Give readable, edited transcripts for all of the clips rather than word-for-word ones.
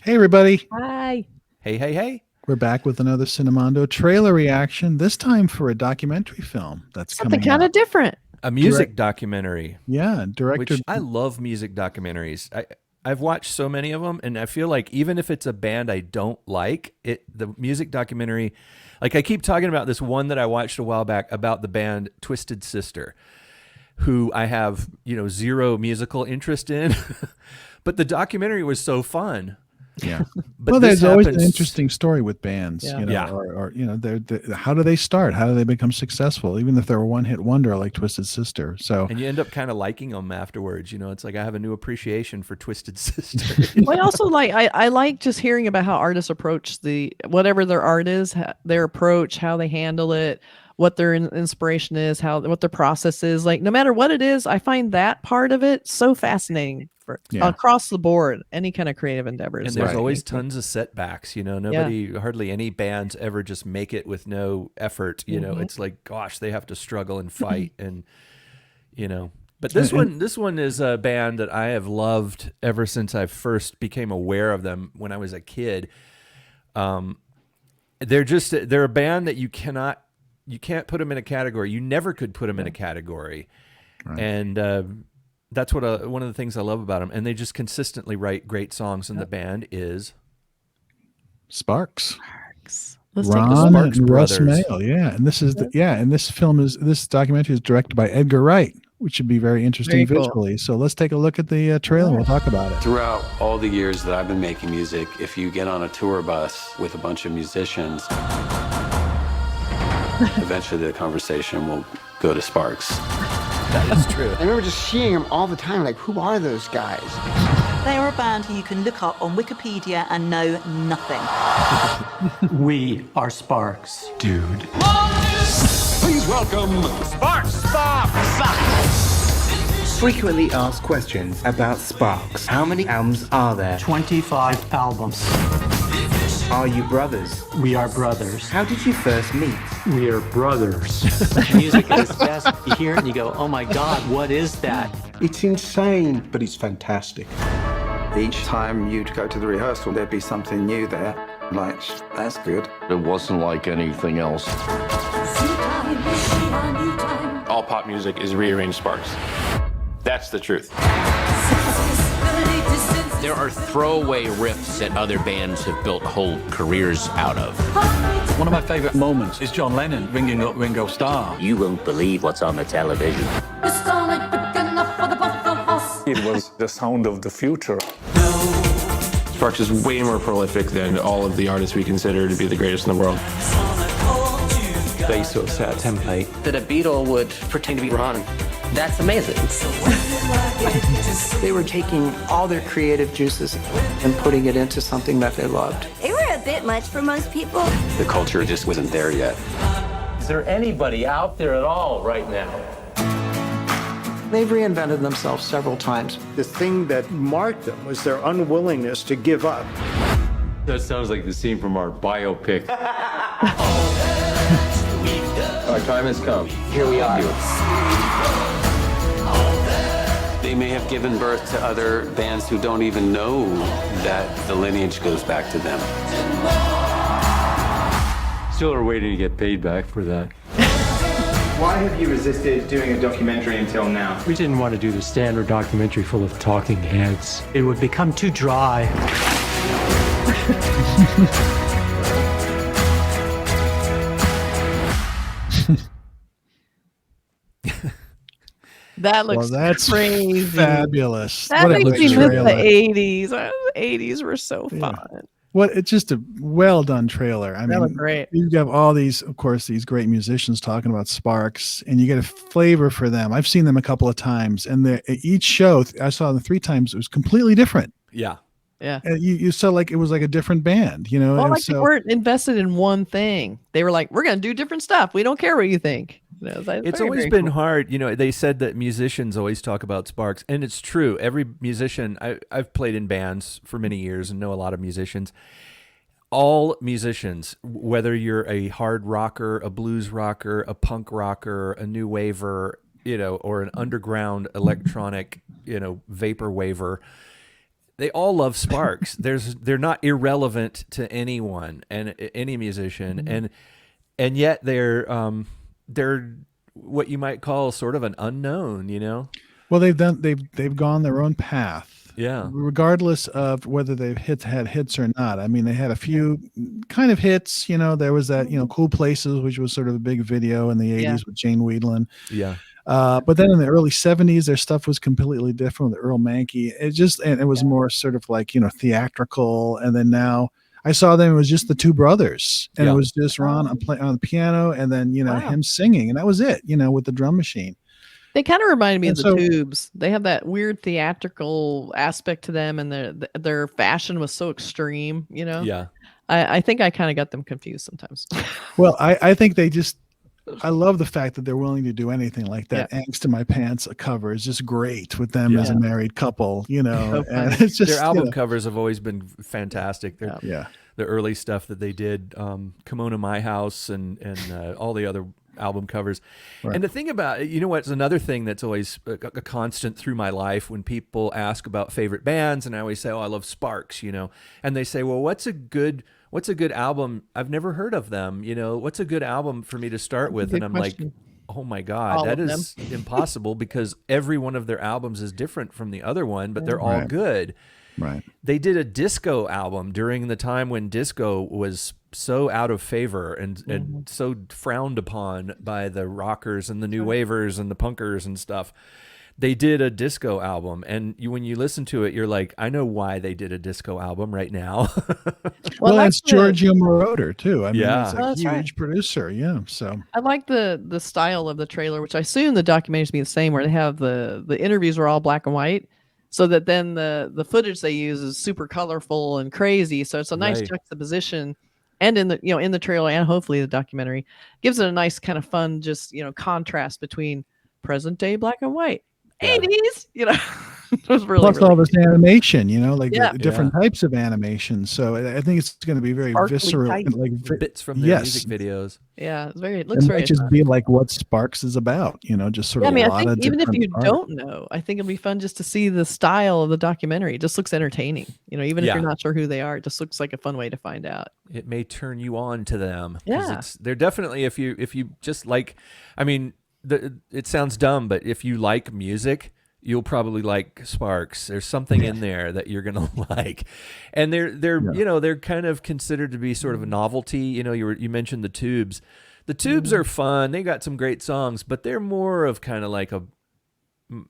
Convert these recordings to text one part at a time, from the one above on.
Hey, everybody. Hi. Hey, hey, hey. We're back with another Cinemondo trailer reaction, this time for a documentary film that's Something coming kind out. of different. A music documentary. Yeah, director. Which I love music documentaries. I've watched so many of them, and I feel like even if it's a band I don't like, the music documentary, like I keep talking about this one that I watched a while back about the band Twisted Sister, who I have, zero musical interest in, but the documentary was so fun. Yeah. But well, there's always an interesting story with bands, Yeah. or how do they start? How do they become successful? Even if they're a one-hit wonder like Twisted Sister. So, and you end up kind of liking them afterwards. It's like I have a new appreciation for Twisted Sister. Well, I also I like just hearing about how artists approach whatever their art is, their approach, how they handle it, what their inspiration is, what their process is. Like, no matter what it is, I find that part of it so fascinating. Across the board, any kind of creative endeavors. And there's always tons of setbacks, hardly any bands ever just make it with no effort. It's like, gosh, they have to struggle and fight. And, but this one is a band that I have loved ever since I first became aware of them when I was a kid. They're a band that you can't put them in a category. You never could put them in a category. Right. And, that's what one of the things I love about them, and they just consistently write great songs. And the band is Sparks. Ron and Russell Mael. Yeah, and this is this documentary is directed by Edgar Wright, which should be very interesting visually. So let's take a look at the trailer and we'll talk about it. Throughout all the years that I've been making music, if you get on a tour bus with a bunch of musicians, eventually the conversation will go to Sparks. That is true. I remember just seeing them all the time, like, who are those guys? They are a band who you can look up on Wikipedia and know nothing. We are Sparks. Dude. Please welcome Sparks! Frequently asked questions about Sparks. How many albums are there? 25 albums. Are you brothers? We are brothers. How did you first meet? We are brothers. Music at its best. You hear it and you go, oh my God, what is that? It's insane, but it's fantastic. Each time you'd go to the rehearsal, there'd be something new there. Like, that's good. It wasn't like anything else. All pop music is rearranged Sparks. That's the truth. There are throwaway riffs that other bands have built whole careers out of. One of my favorite moments is John Lennon ringing up Ringo Starr. You won't believe what's on the television. It was the sound of the future. Sparks is way more prolific than all of the artists we consider to be the greatest in the world. They sort of set a template. That a Beatle would pretend to be Ron. That's amazing. They were taking all their creative juices and putting it into something that they loved. They were a bit much for most people. The culture just wasn't there yet. Is there anybody out there at all right now? They've reinvented themselves several times. The thing that marked them was their unwillingness to give up. That sounds like the scene from our biopic. Our time has come. Here we are. They may have given birth to other bands who don't even know that the lineage goes back to them. Still are waiting to get paid back for that. Why have you resisted doing a documentary until now? We didn't want to do the standard documentary full of talking heads. It would become too dry. That looks crazy. Fabulous. That makes me miss the 80s. The 80s were so fun. It's just a well done trailer. I mean, great. You have all these, of course, these great musicians talking about Sparks, and you get a flavor for them. I've seen them a couple of times, and each show I saw them 3 times. It was completely different. Yeah. Yeah. And you saw like it was like a different band, Well, like they weren't invested in one thing. They were like, we're going to do different stuff. We don't care what you think. It's always been hard. They said that musicians always talk about Sparks, and it's true. Every musician, I've played in bands for many years and know a lot of musicians. All musicians, whether you're a hard rocker, a blues rocker, a punk rocker, a new waver, or an underground electronic, vapor waver, they all love Sparks. They're not irrelevant to anyone and any musician, and yet they're what you might call sort of an unknown, you know? Well, they've gone their own path. Yeah. Regardless of whether they've had hits or not. I mean, they had a few kind of hits, you know, there was that, you know, Cool Places, which was sort of a big video in the 80s with Jane Wiedlin. Yeah. But then in the early 70s, their stuff was completely different with Earl Mankey. It was more sort of like, you know, theatrical. And then now I saw them, it was just the two brothers, and it was just Ron on the piano, and then, you know, him singing, and that was it, you know, with the drum machine. They kind of reminded me of the Tubes. They have that weird theatrical aspect to them, and their fashion was so extreme, you know? Yeah. I think I kind of got them confused sometimes. Well, I think I love the fact that they're willing to do anything like that. Angst to My Pants cover is just great with them as a married couple, you know. And it's just, their album covers have always been fantastic. The early stuff that they did, Kimono My House and all the other album covers. Right. And the thing about, you know what's another thing that's always a constant through my life when people ask about favorite bands, and I always say, oh, I love Sparks, you know, and they say, well, what's a good album? I've never heard of them, you know, what's a good album for me to start with? And I'm question. Like, oh my God, all that is impossible, because every one of their albums is different from the other one, but they're all good. Right. They did a disco album during the time when disco was so out of favor and so frowned upon by the rockers and the new wavers and the punkers and stuff. They did a disco album, and when you listen to it, you're like, I know why they did a disco album right now. Well, that's Giorgio Moroder too. I mean, he's a huge right. producer. Yeah. So I like the style of the trailer, which I assume the documentaries be the same, where they have the interviews are all black and white, so that then the footage they use is super colorful and crazy. So it's a nice juxtaposition. And in the trailer, and hopefully the documentary, gives it a nice kind of fun, just, you know, contrast between present day black and white, 80s, you know. It was really, plus really all this animation, you know, like different types of animation. So I think it's going to be very visceral, and like bits from their music videos. Yeah, it looks very. It might just be like what Sparks is about, you know, just sort of. I mean, a lot I of think even if you art. don't know, I think it'll be fun just to see the style of the documentary. It just looks entertaining, you know, even if you're not sure who they are. It just looks like a fun way to find out. It may turn you on to them. Yeah, they're definitely, if you just like, I mean, it sounds dumb, but if you like music, you'll probably like Sparks. There's something in there that you're gonna like, and they're you know, they're kind of considered to be sort of a novelty. You know, you mentioned the Tubes. The Tubes are fun. They got some great songs, but they're more of kind of like a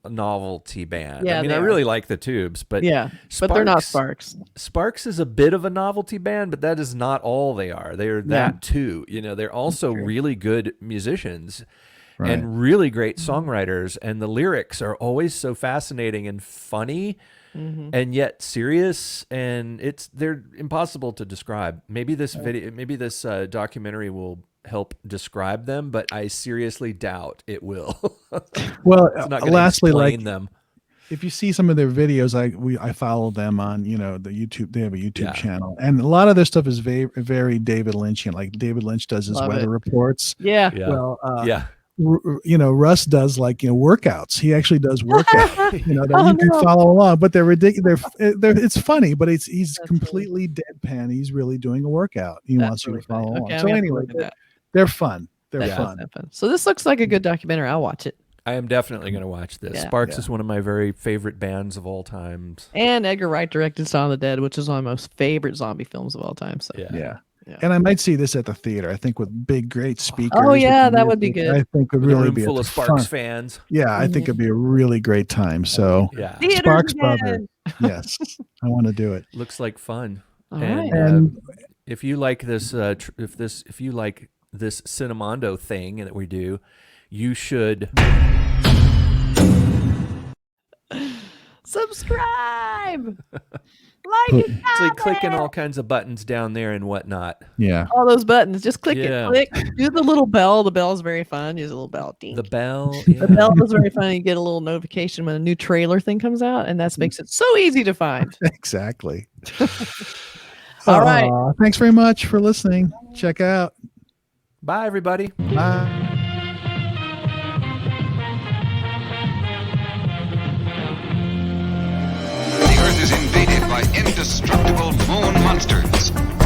novelty band. Yeah, I mean, I really like the Tubes, but but they're not Sparks. Sparks is a bit of a novelty band, but that is not all they are. They're that too. You know, they're also really good musicians. Right. And really great songwriters, and the lyrics are always so fascinating and funny, and yet serious, and they're impossible to describe. Maybe this documentary will help describe them, but I seriously doubt it will. Well, it's not gonna lastly, explain like them. If you see some of their videos, I follow them on, you know, the YouTube. They have a YouTube channel, and a lot of their stuff is very, very David Lynchian. Like David Lynch does his weather reports. Yeah. Well, you know, Russ does, like, you know, workouts. He actually does workouts, you know, that you can follow along, but they're ridiculous. It's funny, but he's completely deadpan. He's really doing a workout. He wants you to follow along. So anyway, they're fun. They're fun. So this looks like a good documentary. I'll watch it. I am definitely going to watch this. Yeah. Sparks is one of my very favorite bands of all time. And Edgar Wright directed Shaun of the Dead, which is one of my most favorite zombie films of all time. So yeah. And I might see this at the theater. I think with big, great speakers. Oh yeah, that would be good. I think would really be full of Sparks fans. Yeah, I think it'd be a really great time. So Sparks Brothers. Yes, I want to do it. Looks like fun. And if you like this, if you like this Cinemondo thing that we do, you should subscribe. Like it, it's like clicking all kinds of buttons down there and whatnot. Yeah, all those buttons. Just click it. Click. Do the little bell. The bell is very fun. Use a little bell. Ding. The bell. The bell is very fun. You get a little notification when a new trailer thing comes out, and that makes it so easy to find. Exactly. All right. Thanks very much for listening. Check out. Bye, everybody. Bye. The Earth is invaded by indestructible moon monsters.